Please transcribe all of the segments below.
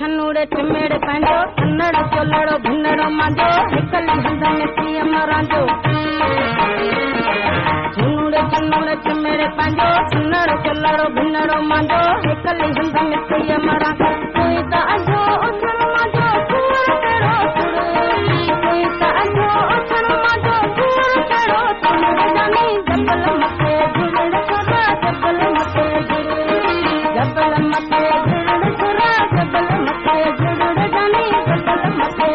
छन्नूड़े चिमेड़े पंहिंजो कन्नड़ चोलड़ो भिन्नड़ो मांजो हिकली हंध में सीएम रांजो छन्नूड़े चिमेड़े पंहिंजो कन्नड़ चोलड़ो भिन्नड़ो मांजो हिकली हंध में सीएम रांजो कोई त अजो उछण मांजो कुंवर कहिड़ो सुर कोई त अजो उछण मांजो कुंवर कहिड़ो सुर जानी जबल मथे जुड़ड़ सुर जबल मथे जबल मथे जुड़ड़ सुर जबल मथे जुड़ड़ जानी जबल मथे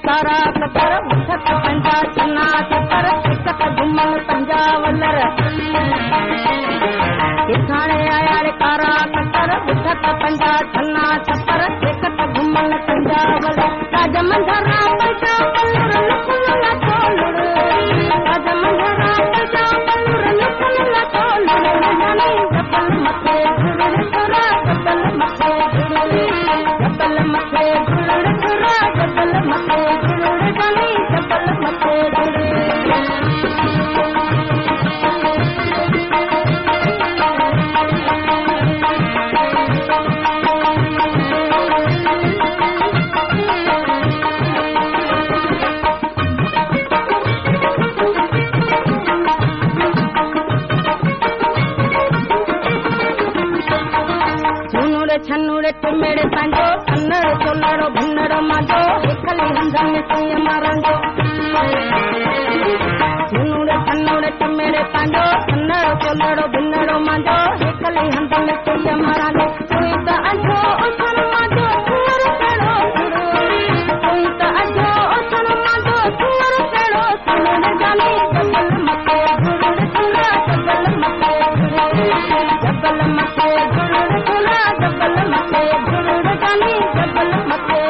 कारा कतर मुठक पंजा चन्ना चपर एकत घुमन पंजा वलर किथाणे आया रे कारा कतर मुठक पंजा चन्ना चपर एकत घुमन पंजा वलर राज मंझरा पंजा पल्लर लुकुला तोलर राज मंझरा पंजा पल्लर लुकुला तोलर जाने जबल मथे जुड़ड़ सुरा जबल मथे जुड़ड़ जबल मथे जुड़ड़ सुरा जबल मथे जुड़ड़ जाने जबल मथे जुड़ड़ छन्नूड़े चिमेड़े पंहिंजो कन्नड़ चोलड़ो भिन्नड़ो मांजो हिकली हंध में सीएम रांजो छन्नूड़े चिमेड़े पंहिंजो कन्नड़ चोलड़ो भिन्नड़ो मांजो हिकली हंध में सीएम रांजो कोई त अजो उछण मांजो कुंवर कहिड़ो सुर कोई त अजो उछण मांजो कुंवर कहिड़ो सुर जानी जबल मथे जुड़ड़ सुर जबल मथे जबल मथे जुड़ड़ सुर जबल मथे जुड़ड़ जानी जबल मथे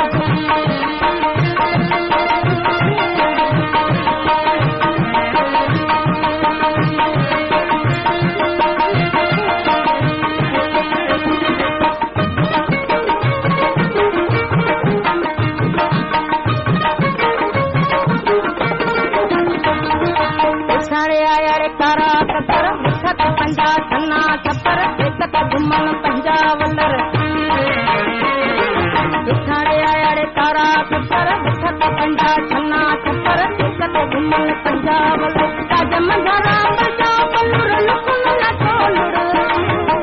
सारे आया रे कारा कतर मुठक पंजा चन्ना चपर एकत घुमन पंजा वलर किथाणे आया रे कारा कतर मुठक पंजा चन्ना चपर एकत घुमन पंजा वलर राज मंझरा पंजा पल्लर लुकुला तोलर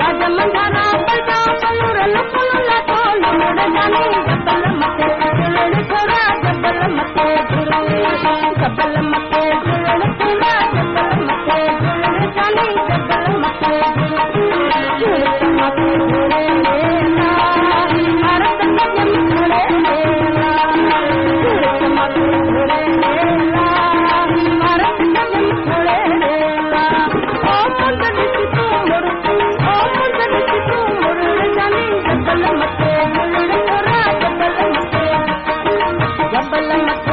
राज मंझरा पंजा पल्लर लुकुला तोलर जानी जबल मथे जुड़ड़ सुरा जबल मथे जुड़ड़ जबल मथे जुड़ड़ सुरा जबल मथे जुड़ड़ जानी जबल मथे जुड़ड़ मथे जुड़े मेला भारत कदम जुड़े मेला जुड़ड़ मथे जुड़े मेला भारत कदम जुड़े मेला ओ पंदरिस तू मुड़ ओ पंदरिस तू मुड़ जानी जबल मथे जुड़ड़ सुरा जबल मथे